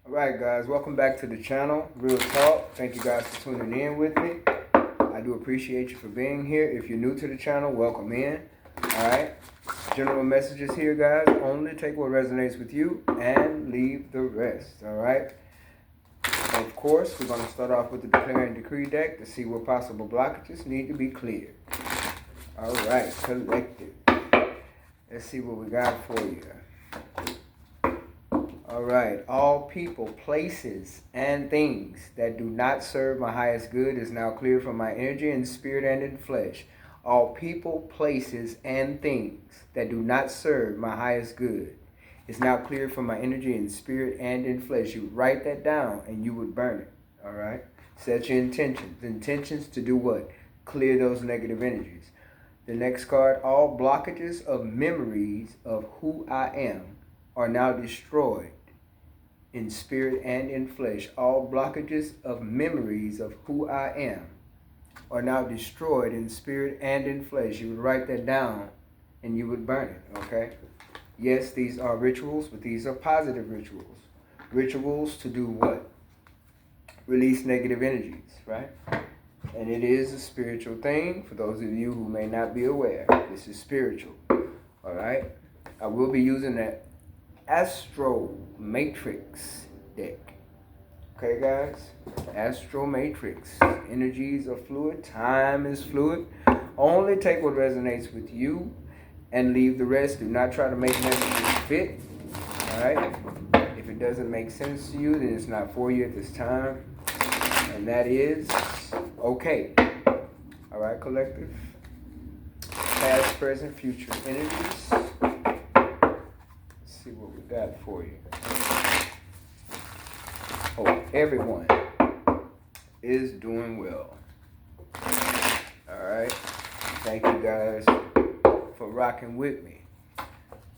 All right, guys, welcome back to the channel, Real Talk. Thank you guys for tuning in with me. I do appreciate you for being here. If you're new to the channel, welcome in. All right, general messages here, guys. Only take what resonates with you and leave the rest. All right. Of course, we're going to start off with the Declare and Decree deck to see what possible blockages need to be cleared. All right, collective. Let's see what we got for you. All right. All people, places, and things that do not serve my highest good is now clear from my energy in spirit and in flesh. All people, places, and things that do not serve my highest good is now clear from my energy in spirit and in flesh. You would write that down and you would burn it. All right. Set your intentions. Intentions to do what? Clear those negative energies. The next card, all blockages of memories of who I am are now destroyed in spirit and in flesh. All blockages of memories of who I am are now destroyed in spirit and in flesh. You would write that down and you would burn it, okay? Yes, these are rituals, but these are positive rituals. Rituals to do what? Release negative energies, right? And it is a spiritual thing. For those of you who may not be aware, this is spiritual, all right? I will be using that Astro Matrix deck. Okay, guys? Astro Matrix. Energies are fluid. Time is fluid. Only take what resonates with you and leave the rest. Do not try to make messages fit. Alright? If it doesn't make sense to you, then it's not for you at this time. And that is okay. Alright, collective? Past, present, future energies. See what we got for you. Hope everyone is doing well. All right. Thank you guys for rocking with me.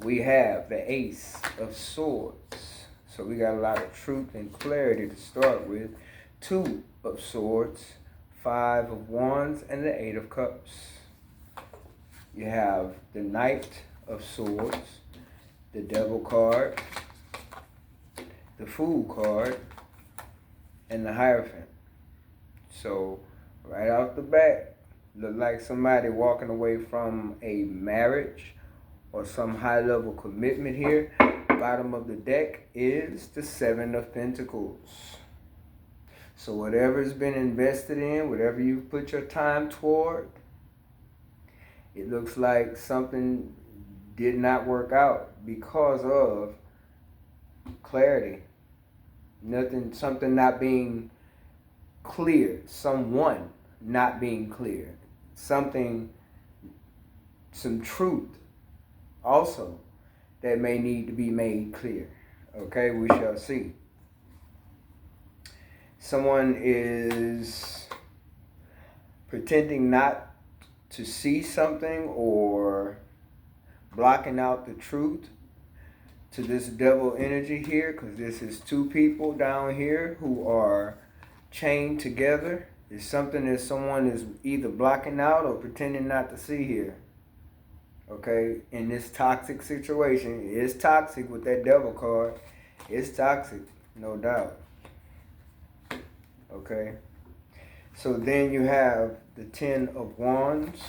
We have the Ace of Swords. So we got a lot of truth and clarity to start with. Two of Swords, Five of Wands, and the Eight of Cups. You have the Knight of Swords, the Devil card, the Fool card, and the Hierophant. So right off the bat, look like somebody walking away from a marriage or some high level commitment here. Bottom of the deck is the Seven of Pentacles. So whatever's been invested in, whatever you've put your time toward, it looks like something did not work out because of clarity. Something not being clear. Someone not being clear. Some truth also that may need to be made clear. Okay, we shall see. Someone is pretending not to see something or blocking out the truth to this devil energy here, because this is two people down here who are chained together. It's something that someone is either blocking out or pretending not to see here. Okay, in this toxic situation, it's toxic with that devil card. It's toxic, no doubt. Okay, so then you have the Ten of Wands,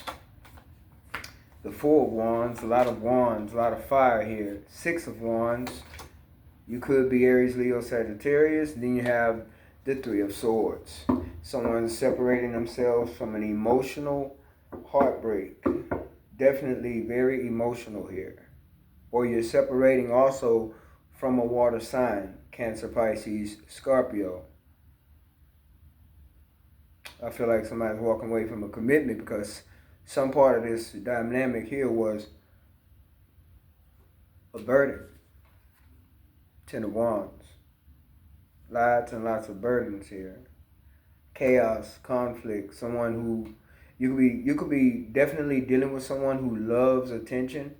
the Four of Wands, a lot of fire here. Six of Wands, you could be Aries, Leo, Sagittarius. Then you have the Three of Swords. Someone's separating themselves from an emotional heartbreak. Definitely very emotional here. Or you're separating also from a water sign, Cancer, Pisces, Scorpio. I feel like somebody's walking away from a commitment because some part of this dynamic here was a burden. Ten of Wands. Lots and lots of burdens here. Chaos, conflict, someone who you could be definitely dealing with someone who loves attention,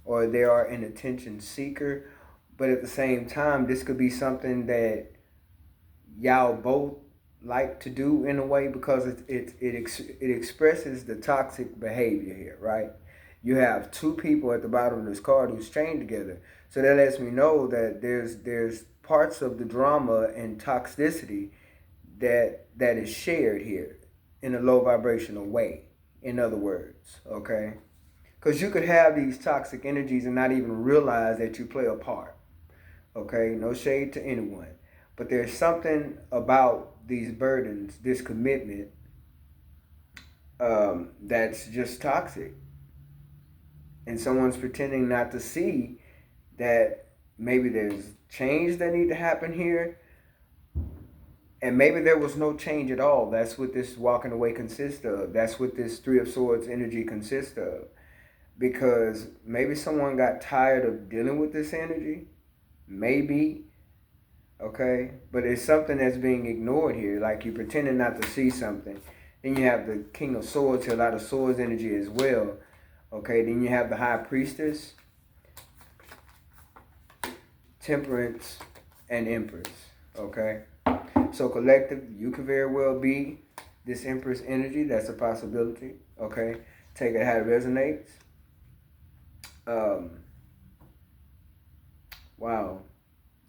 or they are an attention seeker, but at the same time this could be something that y'all both like to do in a way because it expresses the toxic behavior here, right? You have two people at the bottom of this card who's chained together. So that lets me know that there's parts of the drama and toxicity that is shared here in a low vibrational way. In other words, okay? Because you could have these toxic energies and not even realize that you play a part. Okay, no shade to anyone. But there's something about these burdens, this commitment, that's just toxic. And someone's pretending not to see that maybe there's change that need to happen here. And maybe there was no change at all. That's what this walking away consists of. That's what this Three of Swords energy consists of. Because maybe someone got tired of dealing with this energy. Maybe. Okay? But it's something that's being ignored here. Like you're pretending not to see something. Then you have the King of Swords here, a lot of Swords energy as well. Okay? Then you have the High Priestess, Temperance, and Empress. Okay? So collective, you could very well be this Empress energy. That's a possibility. Okay? Take it how it resonates. Wow.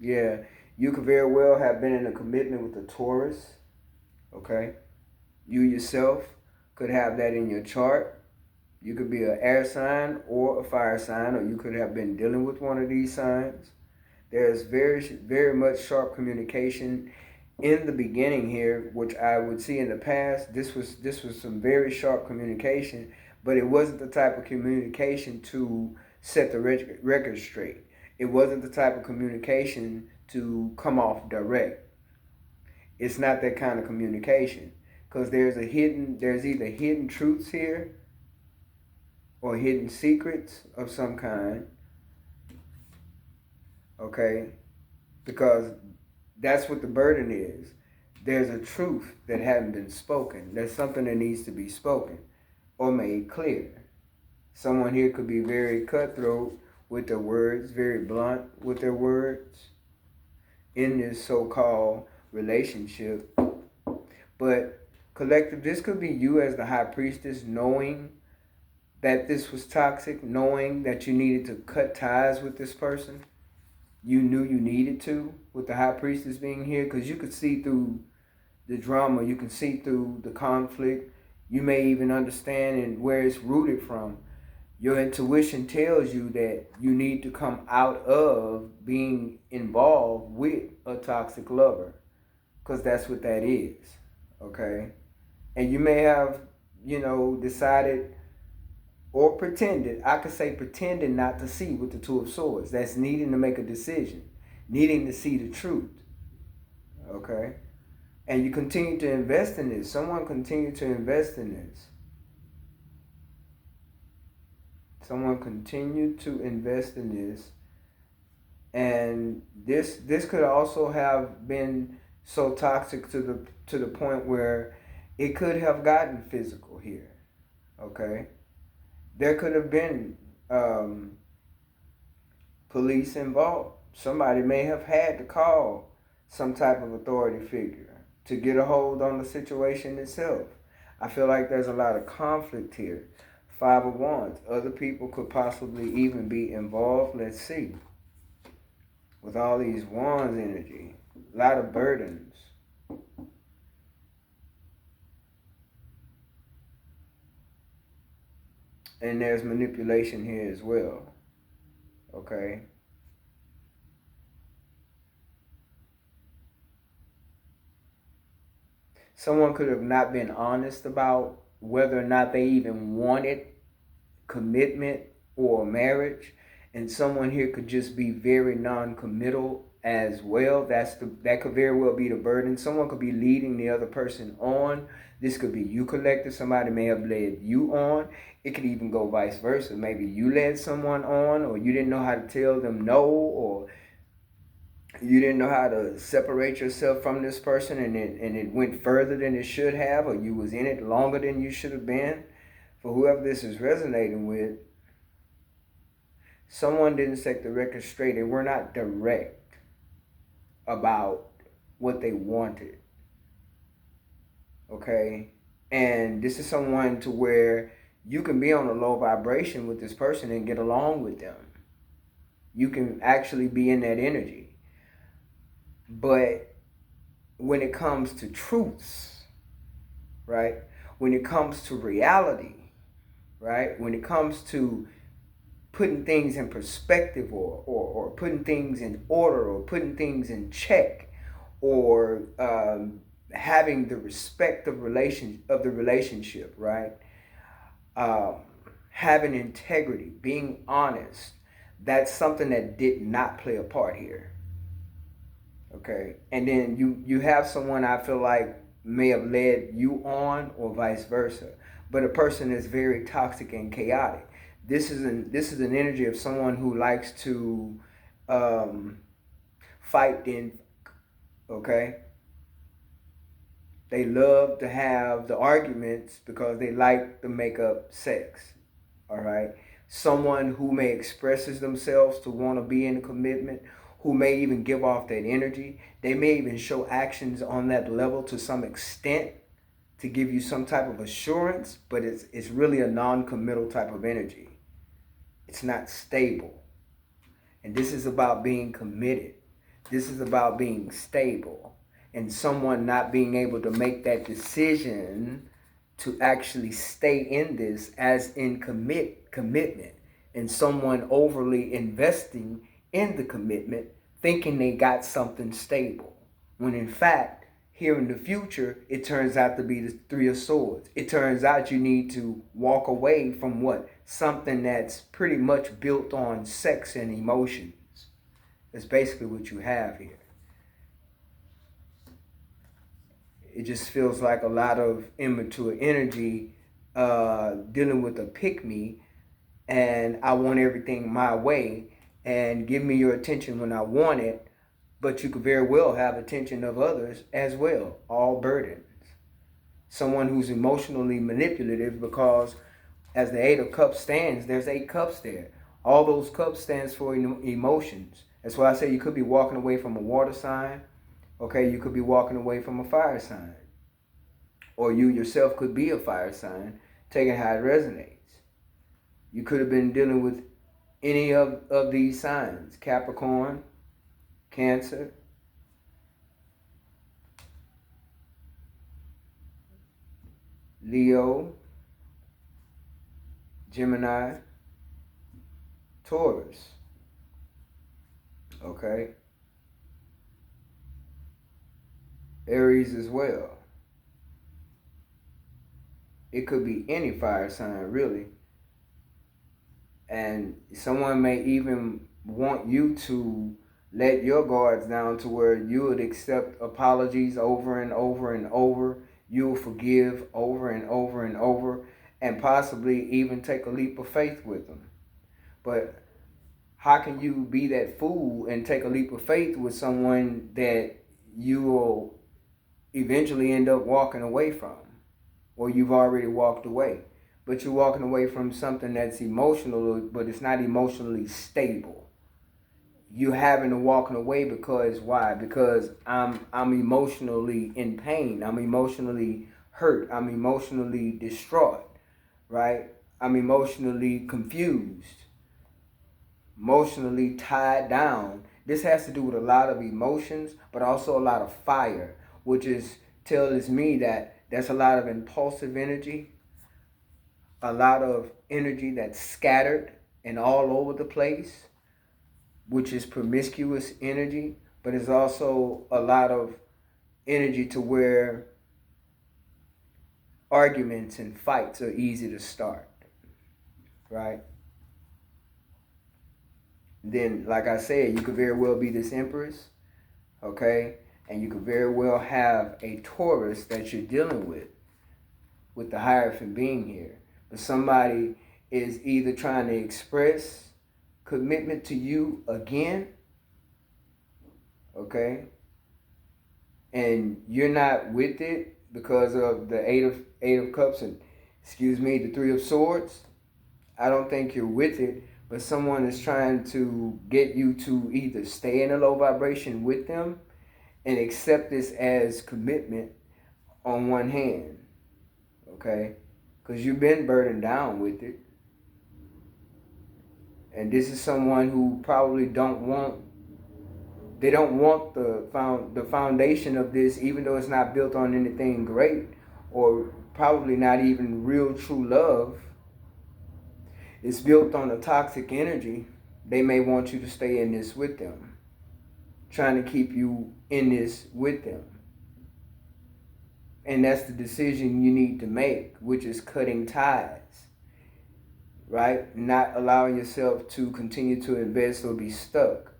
Yeah. You could very well have been in a commitment with a Taurus. Okay? You yourself could have that in your chart. You could be an air sign or a fire sign, or you could have been dealing with one of these signs. There's very much sharp communication in the beginning here, which I would see in the past. This was some very sharp communication, but it wasn't the type of communication to set the record straight. It wasn't the type of communication to come off direct. It's not that kind of communication, because there's either hidden truths here or hidden secrets of some kind. Okay, because that's what the burden is. There's a truth that hasn't been spoken. There's something that needs to be spoken or made clear. Someone here could be very cutthroat with their words, very blunt with their words in this so-called relationship. But collective, this could be you as the High Priestess knowing that this was toxic, knowing that you needed to cut ties with this person. You knew you needed to, with the High Priestess being here, because you could see through the drama, you can see through the conflict. You may even understand and where it's rooted from. Your intuition tells you that you need to come out of being involved with a toxic lover, because that's what that is. Okay? And you may have, decided or pretended, I could say pretending not to see with the Two of Swords. That's needing to make a decision, needing to see the truth. Okay? And you continue to invest in this. Someone continued to invest in this. Someone continued to invest in this. And this could also have been so toxic to the point where it could have gotten physical here. Okay? There could have been police involved. Somebody may have had to call some type of authority figure to get a hold on the situation itself. I feel like there's a lot of conflict here. Five of Wands. Other people could possibly even be involved. Let's see. With all these Wands energy. A lot of burdens. And there's manipulation here as well. Okay? Someone could have not been honest about whether or not they even wanted commitment or marriage. And someone here could just be very non-committal as well. That could very well be the burden. Someone could be leading the other person on. This could be you collective. Somebody may have led you on. It could even go vice versa. Maybe you led someone on, or you didn't know how to tell them no, or you didn't know how to separate yourself from this person, and it went further than it should have, or you was in it longer than you should have been. For whoever this is resonating with, someone didn't set the record straight. They were not direct about what they wanted. Okay? And this is someone to where you can be on a low vibration with this person and get along with them. You can actually be in that energy. But when it comes to truths, right? When it comes to reality, right? When it comes to putting things in perspective, or putting things in order, or putting things in check, or having the respect of the relationship, right? Um, Having integrity, being honest, that's something that did not play a part here. Okay, and then you have someone I feel like may have led you on, or vice versa, but a person is very toxic and chaotic. This is an energy of someone who likes to um, fight. In okay, they love to have the arguments because they like to make up sex. All right, someone who may expresses themselves to want to be in a commitment, who may even give off that energy. They may even show actions on that level to some extent to give you some type of assurance, but it's really a non-committal type of energy. It's not stable. And this is about being committed. This is about being stable. And someone not being able to make that decision to actually stay in this as in commitment. And someone overly investing in the commitment, thinking they got something stable. When in fact, here in the future, it turns out to be the Three of Swords. It turns out you need to walk away from what? Something that's pretty much built on sex and emotions. That's basically what you have here. It just feels like a lot of immature energy dealing with a pick me, and I want everything my way, and give me your attention when I want it, but you could very well have attention of others as well, all burdens. Someone who's emotionally manipulative, because as the Eight of Cups stands, there's 8 cups there. All those cups stands for emotions. That's why I say you could be walking away from a water sign. Okay, you could be walking away from a fire sign. Or you yourself could be a fire sign, taking how it resonates. You could have been dealing with any of these signs: Capricorn, Cancer, Leo, Gemini, Taurus. Okay, Aries as well. It could be any fire sign, really. And someone may even want you to let your guards down to where you would accept apologies over and over and over. You will forgive over and over and over, and possibly even take a leap of faith with them. But how can you be that fool and take a leap of faith with someone that you will eventually end up walking away from, or you've already walked away? But you're walking away from something that's emotional, but it's not emotionally stable. You having to walking away because why? Because I'm emotionally in pain. I'm emotionally hurt. I'm emotionally distraught, right? I'm emotionally confused, emotionally tied down. This has to do with a lot of emotions, but also a lot of fire, which is tells me that there's a lot of impulsive energy, a lot of energy that's scattered and all over the place, which is promiscuous energy, but it's also a lot of energy to where arguments and fights are easy to start, right? Then, like I said, you could very well be this empress, okay? And you could very well have a Taurus that you're dealing with the Hierophant being here. But somebody is either trying to express commitment to you again, okay? And you're not with it because of the eight of cups and the Three of Swords. I don't think you're with it, but someone is trying to get you to either stay in a low vibration with them and accept this as commitment on one hand, okay? because you've been burdened down with it. And this is someone who probably don't want the foundation of this, even though it's not built on anything great, or probably not even real true love. It's built on a toxic energy. They may want you to stay in this with them, trying to keep you in this with them. And that's the decision you need to make, which is cutting ties, right? Not allowing yourself to continue to invest or be stuck,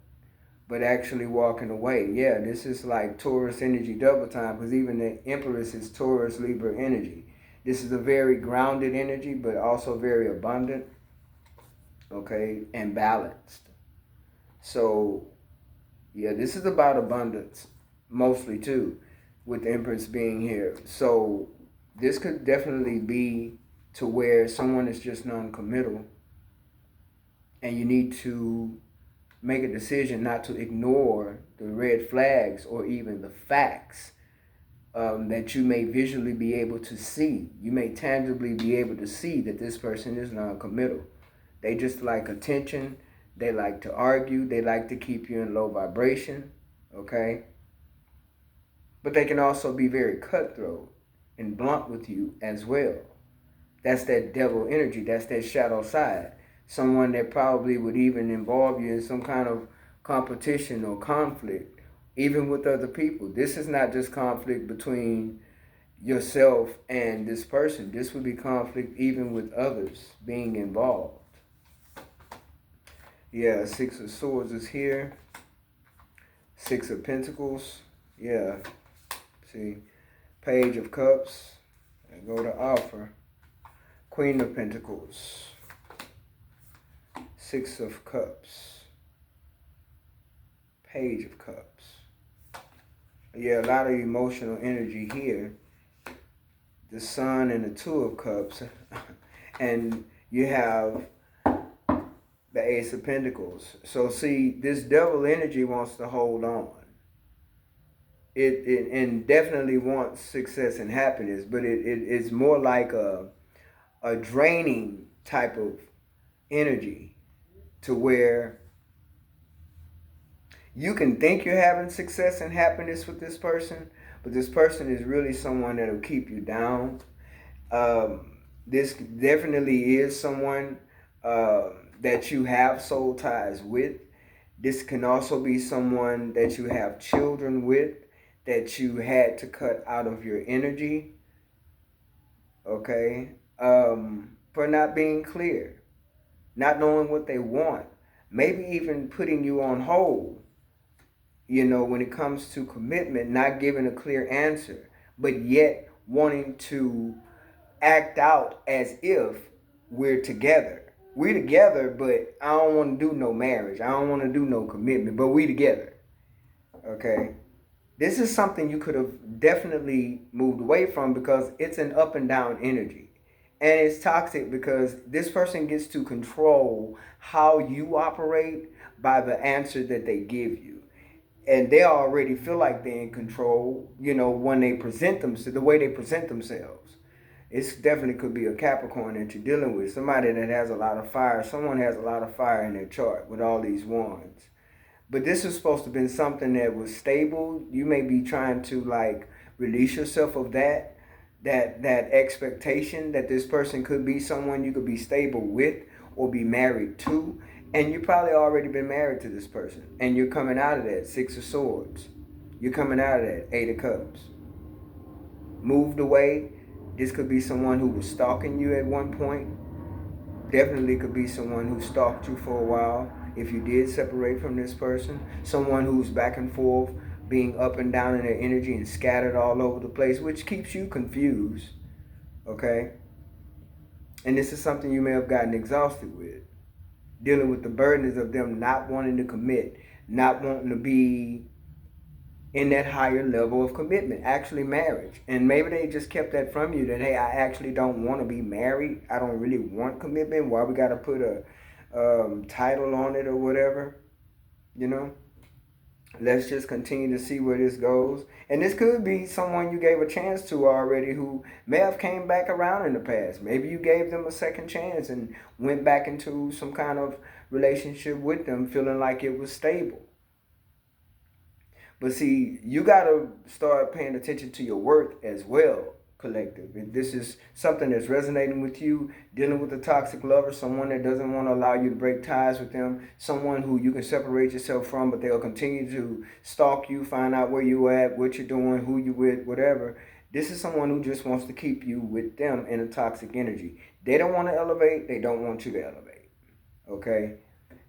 but actually walking away. Yeah, this is like Taurus energy double time, because even the Empress is Taurus Libra energy. This is a very grounded energy, but also very abundant, okay, and balanced. So, yeah, this is about abundance, mostly too, with the Empress being here. So, this could definitely be to where someone is just non-committal, and you need to make a decision not to ignore the red flags or even the facts that you may visually be able to see. You may tangibly be able to see that this person is non-committal. They just like attention. They like to argue. They like to keep you in low vibration, okay? But they can also be very cutthroat and blunt with you as well. That's that devil energy. That's that shadow side. Someone that probably would even involve you in some kind of competition or conflict, even with other people. This is not just conflict between yourself and this person. This would be conflict even with others being involved. Yeah, Six of Swords is here. Six of Pentacles. Yeah. See, Page of Cups. And go to Offer. Queen of Pentacles. Six of Cups. Page of Cups. Yeah, a lot of emotional energy here. The Sun and the Two of Cups. And you have the Ace of Pentacles. So see, this devil energy wants to hold on. It and definitely wants success and happiness, but it's more like a draining type of energy, to where you can think you're having success and happiness with this person, but this person is really someone that'll keep you down. This definitely is someone that you have soul ties with. This can also be someone that you have children with, that you had to cut out of your energy, okay, for not being clear, not knowing what they want, maybe even putting you on hold, you know, when it comes to commitment, not giving a clear answer, but yet wanting to act out as if we're together. We're together, but I don't want to do no marriage. I don't want to do no commitment, but we together. Okay? This is something you could have definitely moved away from, because it's an up and down energy. And it's toxic because this person gets to control how you operate by the answer that they give you. And they already feel like they're in control, you know, when they present themselves, the way they present themselves. It's definitely could be a Capricorn that you're dealing with. Somebody that has a lot of fire. Someone has a lot of fire in their chart with all these wands. But this is supposed to have been something that was stable. You may be trying to like release yourself of that expectation that this person could be someone you could be stable with or be married to. And you probably already been married to this person. And you're coming out of that Six of Swords. You're coming out of that Eight of Cups. Moved away. This could be someone who was stalking you at one point. Definitely could be someone who stalked you for a while if you did separate from this person. Someone who's back and forth, being up and down in their energy and scattered all over the place, which keeps you confused, okay? And this is something you may have gotten exhausted with. Dealing with the burdens of them not wanting to commit, not wanting to be in that higher level of commitment, actually marriage. And maybe they just kept that from you, that, hey, I actually don't want to be married. I don't really want commitment. Why we got to put a title on it or whatever, you know? Let's just continue to see where this goes. And this could be someone you gave a chance to already who may have came back around in the past. Maybe you gave them a second chance and went back into some kind of relationship with them feeling like it was stable. But see, you got to start paying attention to your worth as well, collective. If this is something that's resonating with you, dealing with a toxic lover, someone that doesn't want to allow you to break ties with them, someone who you can separate yourself from, but they'll continue to stalk you, find out where you at, what you're doing, who you with, whatever. This is someone who just wants to keep you with them in a toxic energy. They don't want to elevate. They don't want you to elevate. Okay?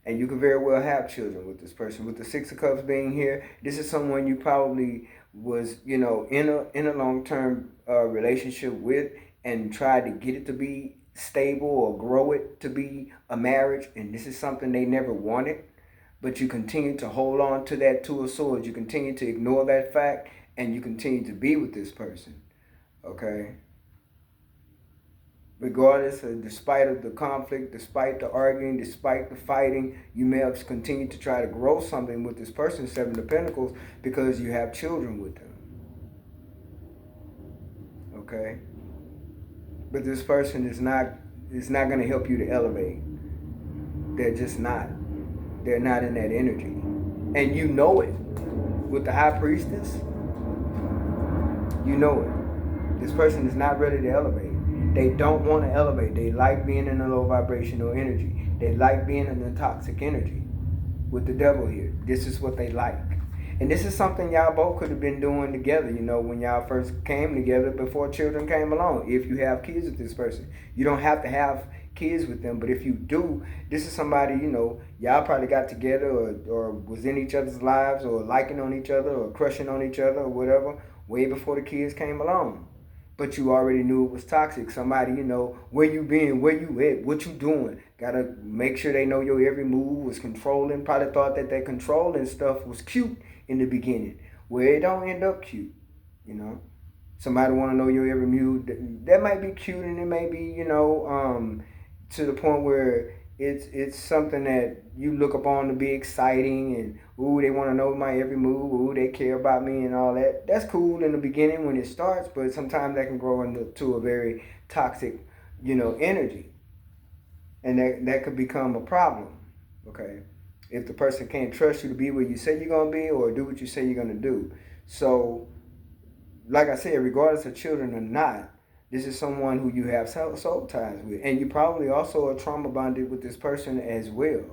And you could very well have children with this person. With the Six of Cups being here, this is someone you probably was, in a long term relationship with, and tried to get it to be stable or grow it to be a marriage. And this is something they never wanted, but you continue to hold on to that Two of Swords. You continue to ignore that fact, and you continue to be with this person. Okay. Regardless of, despite of the conflict, despite the arguing, despite the fighting, you may have continued to try to grow something with this person, Seven of Pentacles, because you have children with them. Okay? But this person is not going to help you to elevate. They're just not. They're not in that energy. And you know it. With the High Priestess, you know it. This person is not ready to elevate. They don't want to elevate. They like being in a low vibrational energy. They like being in a toxic energy. With the devil here, this is what they like. And this is something y'all both could have been doing together, when y'all first came together before children came along. If you have kids with this person, you don't have to have kids with them, but if you do, this is somebody, y'all probably got together or was in each other's lives or liking on each other or crushing on each other or whatever way before the kids came along. But you already knew it was toxic. Somebody, where you been, where you at, what you doing. Gotta make sure they know your every move, was controlling. Probably thought that controlling stuff was cute in the beginning. Where it don't end up cute, Somebody want to know your every move. That might be cute, and it may be, to the point where it's something that you look upon to be exciting, and ooh, they want to know my every move, ooh, they care about me and all that. That's cool in the beginning when it starts, but sometimes that can grow into a very toxic, energy. And that could become a problem, okay? If the person can't trust you to be where you say you're going to be or do what you say you're going to do. So, like I said, regardless of children or not, this is someone who you have soul ties with. And you probably also are trauma bonded with this person as well.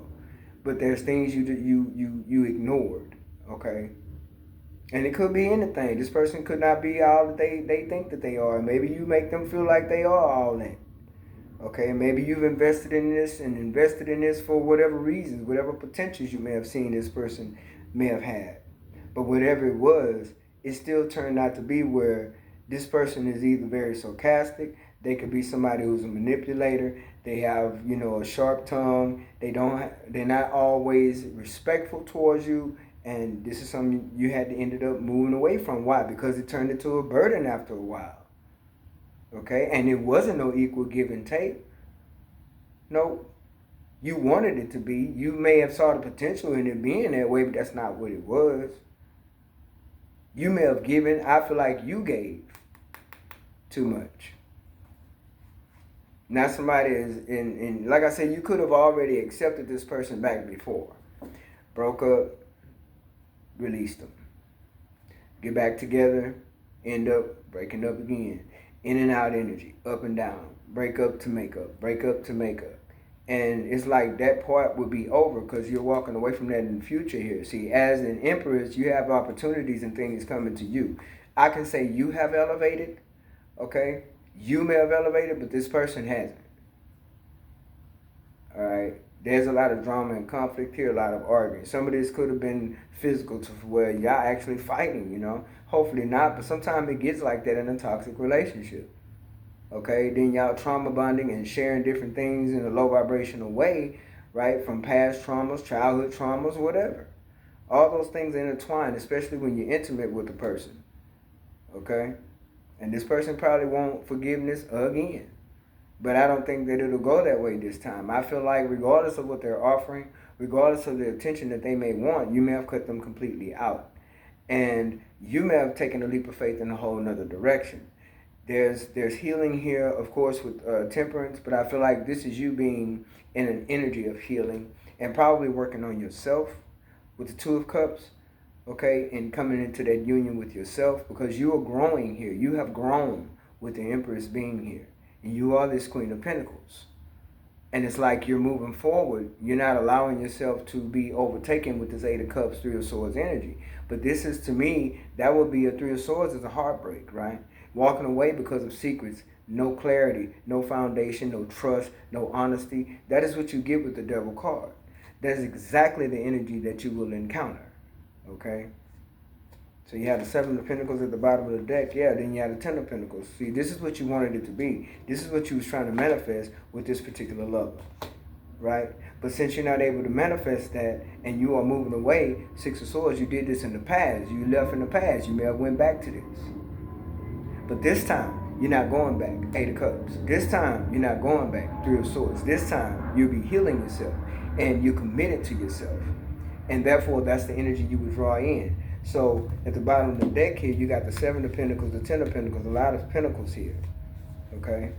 But there's things you ignored, okay? And it could be anything. This person could not be all that they think that they are. Maybe you make them feel like they are all that. Okay, maybe you've invested in this for whatever reasons, whatever potentials you may have seen this person may have had. But whatever it was, it still turned out to be where this person is either very sarcastic, they could be somebody who's a manipulator, they have, a sharp tongue, they're not always respectful towards you, and this is something you had to ended up moving away from. Why? Because it turned into a burden after a while. Okay, and it wasn't no equal give and take. No, you wanted it to be. You may have saw the potential in it being that way, but that's not what it was. You may have given. I feel like you gave too much. Now somebody is in like I said, you could have already accepted this person back before. Broke up, released them. Get back together, end up breaking up again. In and out energy, up and down, break up to make up, break up to make up. And it's like that part would be over because you're walking away from that in the future here. See, as an empress, you have opportunities and things coming to you. I can say you have elevated, okay? You may have elevated, but this person hasn't. All right? There's a lot of drama and conflict here, a lot of arguing. Some of this could have been physical to where y'all actually fighting, Hopefully not, but sometimes it gets like that in a toxic relationship. Okay, then y'all trauma bonding and sharing different things in a low vibrational way, right? From past traumas, childhood traumas, whatever. All those things intertwine, especially when you're intimate with a person. Okay? And this person probably won't forgiveness again. But I don't think that it'll go that way this time. I feel like regardless of what they're offering, regardless of the attention that they may want, you may have cut them completely out. And you may have taken a leap of faith in a whole nother direction. There's healing here, of course, with temperance, but I feel like this is you being in an energy of healing and probably working on yourself with the Two of Cups, okay, and coming into that union with yourself, because you are growing here. You have grown with the Empress being here, and you are this Queen of Pentacles. And it's like you're moving forward. You're not allowing yourself to be overtaken with this Eight of Cups, Three of Swords energy. But this is, to me, that would be a Three of Swords is a heartbreak, right? Walking away because of secrets, no clarity, no foundation, no trust, no honesty. That is what you get with the Devil card. That's exactly the energy that you will encounter, okay? So you have the Seven of Pentacles at the bottom of the deck. Yeah, then you have the Ten of Pentacles. See, this is what you wanted it to be. This is what you was trying to manifest with this particular lover, right? But since you're not able to manifest that and you are moving away, Six of Swords, you did this in the past. You left in the past. You may have went back to this. But this time, you're not going back. Eight of Cups. This time, you're not going back. Three of Swords. This time, you'll be healing yourself. And you're committed to yourself. And therefore, that's the energy you would draw in. So at the bottom of the deck here, you got the Seven of Pentacles, the Ten of Pentacles, a lot of Pentacles here, okay?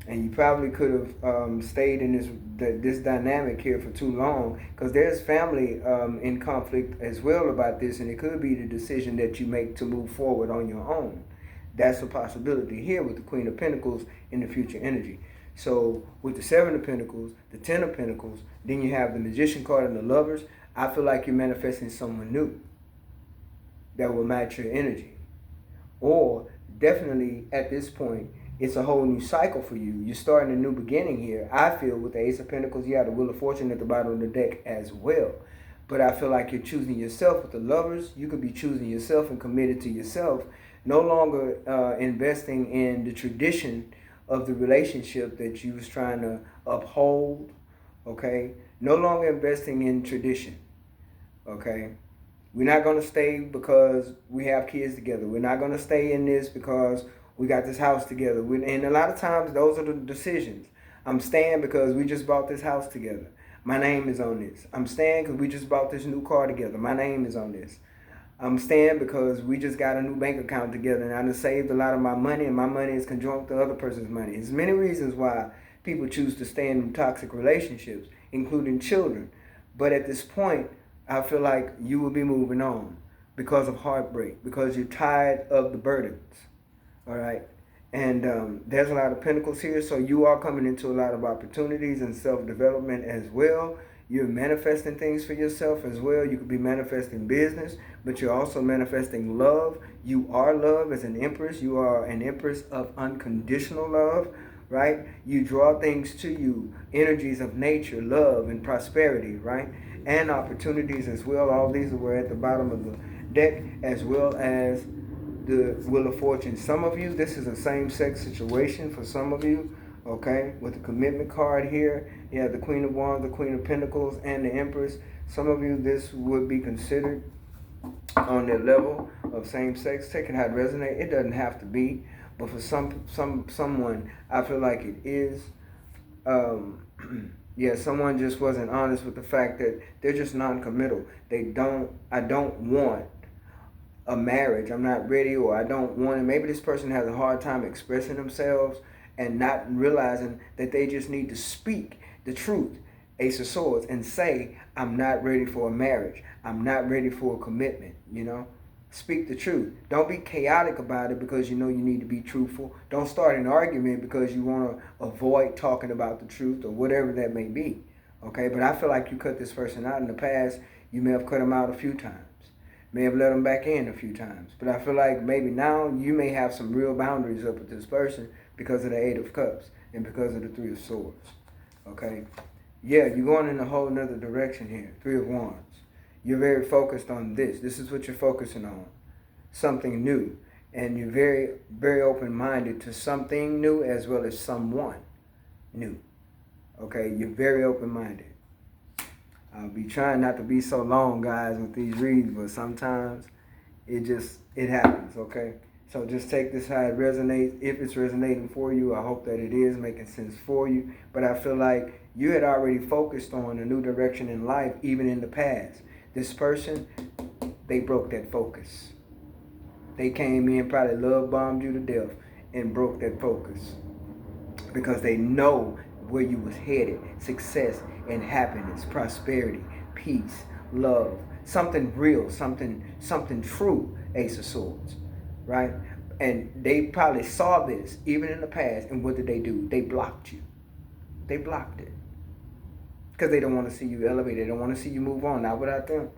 And you probably could have stayed in this dynamic here for too long, because there's family in conflict as well about this, and it could be the decision that you make to move forward on your own. That's a possibility here with the Queen of Pentacles in the future energy. So with the Seven of Pentacles, the Ten of Pentacles, then you have the Magician card and the Lovers. I feel like you're manifesting someone new that will match your energy. Or definitely at this point, it's a whole new cycle for you. You're starting a new beginning here. I feel with the Ace of Pentacles, you have the Wheel of Fortune at the bottom of the deck as well. But I feel like you're choosing yourself with the Lovers. You could be choosing yourself and committed to yourself. No longer investing in the tradition of the relationship that you was trying to uphold, okay? No longer investing in tradition, okay? We're not going to stay because we have kids together. We're not going to stay in this because we got this house together. And a lot of times, those are the decisions. I'm staying because we just bought this house together. My name is on this. I'm staying because we just bought this new car together. My name is on this. I'm staying because we just got a new bank account together and I done saved a lot of my money and my money is conjoined with the other person's money. There's many reasons why people choose to stay in toxic relationships, including children. But at this point, I feel like you will be moving on because of heartbreak, because you're tired of the burdens, all right? And there's a lot of pentacles here, so you are coming into a lot of opportunities and self-development as well. You're manifesting things for yourself as well. You could be manifesting business, but you're also manifesting love. You are love as an empress. You are an empress of unconditional love, right? You draw things to you, energies of nature, love, and prosperity, right? And opportunities as well. All these were at the bottom of the deck, as well as the Wheel of Fortune. Some of you, this is a same-sex situation for some of you. Okay, with the Commitment card here, you have the Queen of Wands, the Queen of Pentacles, and the Empress. Some of you, this would be considered on the level of same sex. Take it how it resonates. It doesn't have to be, but for someone, I feel like it is. Yeah, someone just wasn't honest with the fact that they're just non-committal. I don't want a marriage. I'm not ready, or I don't want it. Maybe this person has a hard time expressing themselves and not realizing that they just need to speak the truth, Ace of Swords, and say, I'm not ready for a marriage. I'm not ready for a commitment, you know? Speak the truth. Don't be chaotic about it because you know you need to be truthful. Don't start an argument because you want to avoid talking about the truth or whatever that may be, okay? But I feel like you cut this person out in the past. You may have cut them out a few times. May have let them back in a few times. But I feel like maybe now you may have some real boundaries up with this person because of the Eight of Cups and because of the Three of Swords, okay? Yeah, you're going in a whole nother direction here. Three of Wands. You're very focused on this. This is what you're focusing on. Something new. And you're very, very open-minded to something new as well as someone new, okay? You're very open-minded. I'll be trying not to be so long, guys, with these reads, but sometimes it happens, okay? So just take this how it resonates. If it's resonating for you, I hope that it is making sense for you. But I feel like You had already focused on a new direction in life, even in the past. This person, they broke that focus. They came in, probably love bombed you to death, and broke that focus because they know where you was headed: success and happiness, prosperity, peace, love, something real, something true. Ace of Swords, right? And they probably saw this even in the past, and what did they do? They blocked you. They blocked it because they don't want to see you elevated. They don't want to see you move on. Not without them.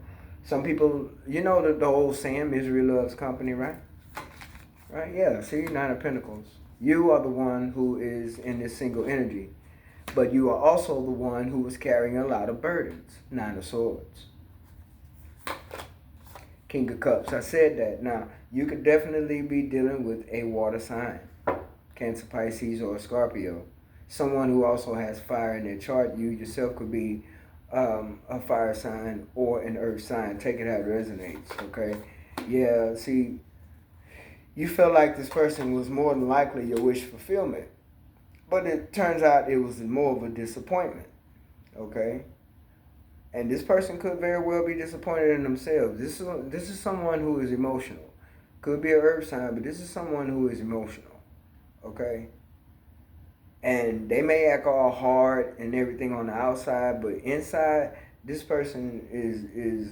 Some people, you know the old saying, misery loves company, right? Right? Yeah. See, Nine of Pentacles. You are the one who is in this single energy, but you are also the one who is carrying a lot of burdens. Nine of Swords. King of Cups. I said that. Now, you could definitely be dealing with a water sign. Cancer, Pisces, or Scorpio. Someone who also has fire in their chart. You yourself could be a fire sign or an earth sign. Take it how it resonates, okay? Yeah, see, you felt like this person was more than likely your wish fulfillment. But it turns out it was more of a disappointment, okay? And this person could very well be disappointed in themselves. This is someone who is emotional. Could be an earth sign, but this is someone who is emotional, okay? And they may act all hard and everything on the outside, but inside, this person is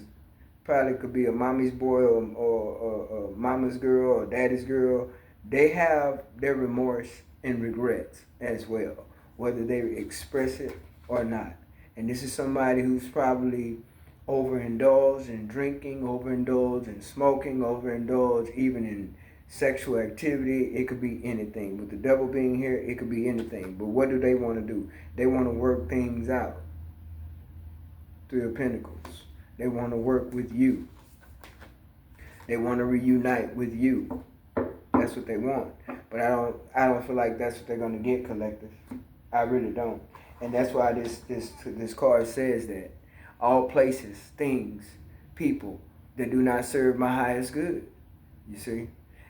probably could be a mommy's boy or mama's girl or daddy's girl. They have their remorse and regrets as well, whether they express it or not. And this is somebody who's probably overindulged in drinking, overindulged in smoking, overindulged even in sexual activity. It could be anything. With the devil being here, it could be anything. But what do they want to do? They want to work things out. Three of Pentacles. They want to work with you. They want to reunite with you. That's what they want. But I don't feel like that's what they're gonna get, collective. I really don't. And that's why this card says that all places, things, people that do not serve my highest good. You see?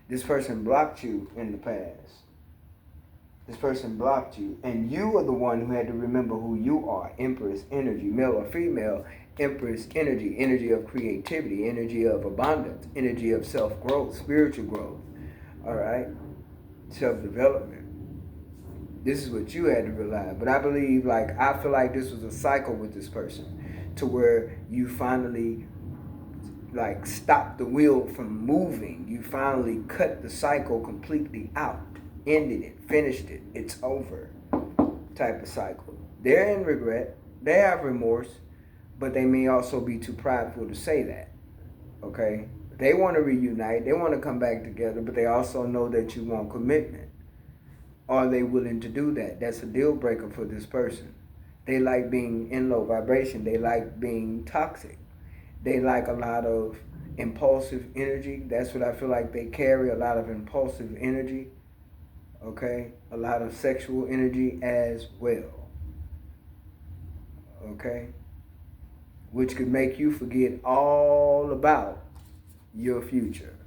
This person blocked you in the past. This person blocked you. And you are the one who had to remember who you are. Empress energy, male or female. Empress energy, energy of creativity, energy of abundance, energy of self-growth, spiritual growth. All right? Self-development. This is what you had to realize. But I believe, I feel like this was a cycle with this person to where you finally stopped the wheel from moving. You finally cut the cycle completely out, ended it, finished it, it's over type of cycle. They're in regret, they have remorse, but they may also be too prideful to say that, okay? They want to reunite, they want to come back together, but they also know that you want commitment. Are they willing to do that? That's a deal breaker for this person. They like being in low vibration, they like being toxic. They like a lot of impulsive energy. That's what I feel like they carry, a lot of impulsive energy, okay? A lot of sexual energy as well, okay? Which could make you forget all about your future.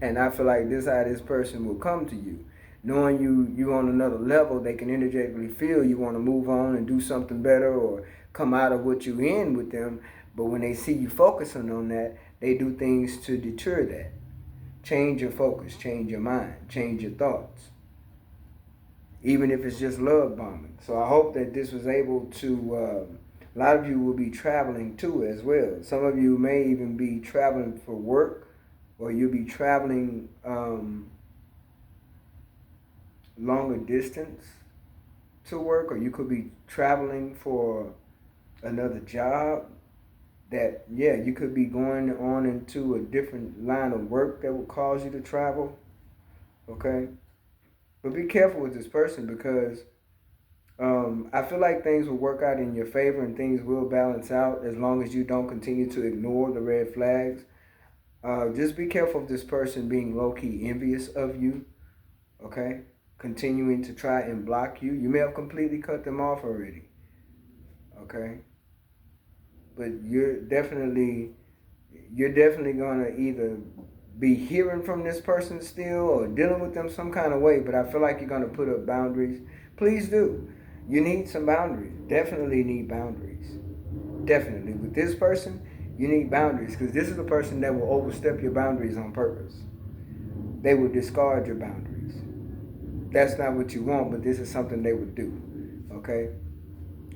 And I feel like this how this person will come to you. Knowing you on another level, they can energetically feel you want to move on and do something better or come out of what you in with them. But when they see you focusing on that, they do things to deter that. Change your focus, change your mind, change your thoughts. Even if it's just love bombing. So I hope that this was able to, a lot of you will be traveling too as well. Some of you may even be traveling for work, or you'll be traveling longer distance to work, or you could be traveling for another job that, yeah, you could be going on into a different line of work that will cause you to travel, okay? But be careful with this person because I feel like things will work out in your favor and things will balance out as long as you don't continue to ignore the red flags. Just be careful of this person being low-key envious of you, okay? Continuing to try and block you. You may have completely cut them off already, okay? But you're definitely going to either be hearing from this person still or dealing with them some kind of way, but I feel like you're going to put up boundaries. Please do. You need some boundaries. Definitely need boundaries. Definitely. With this person, you need boundaries because this is a person that will overstep your boundaries on purpose. They will discard your boundaries. That's not what you want, but this is something they would do. Okay?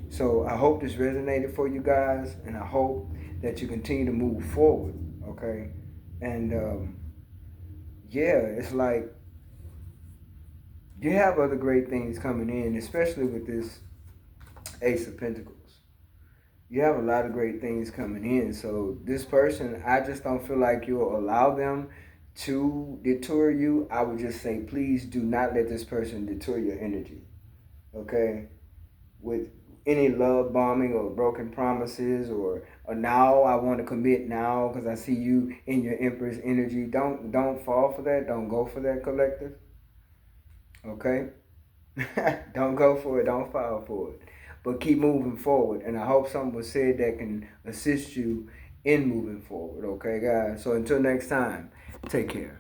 So I hope this resonated for you guys, and I hope that you continue to move forward. Okay? And yeah, it's like you have other great things coming in, especially with this Ace of Pentacles. You have a lot of great things coming in. So this person, I just don't feel like you'll allow them to detour you. I would just say, please do not let this person detour your energy. Okay? With any love bombing or broken promises or now I want to commit now because I see you in your Empress energy. Don't fall for that. Don't go for that, collective. Okay? Don't go for it. Don't fall for it. But keep moving forward. And I hope something was said that can assist you in moving forward. Okay, guys? So until next time, take care.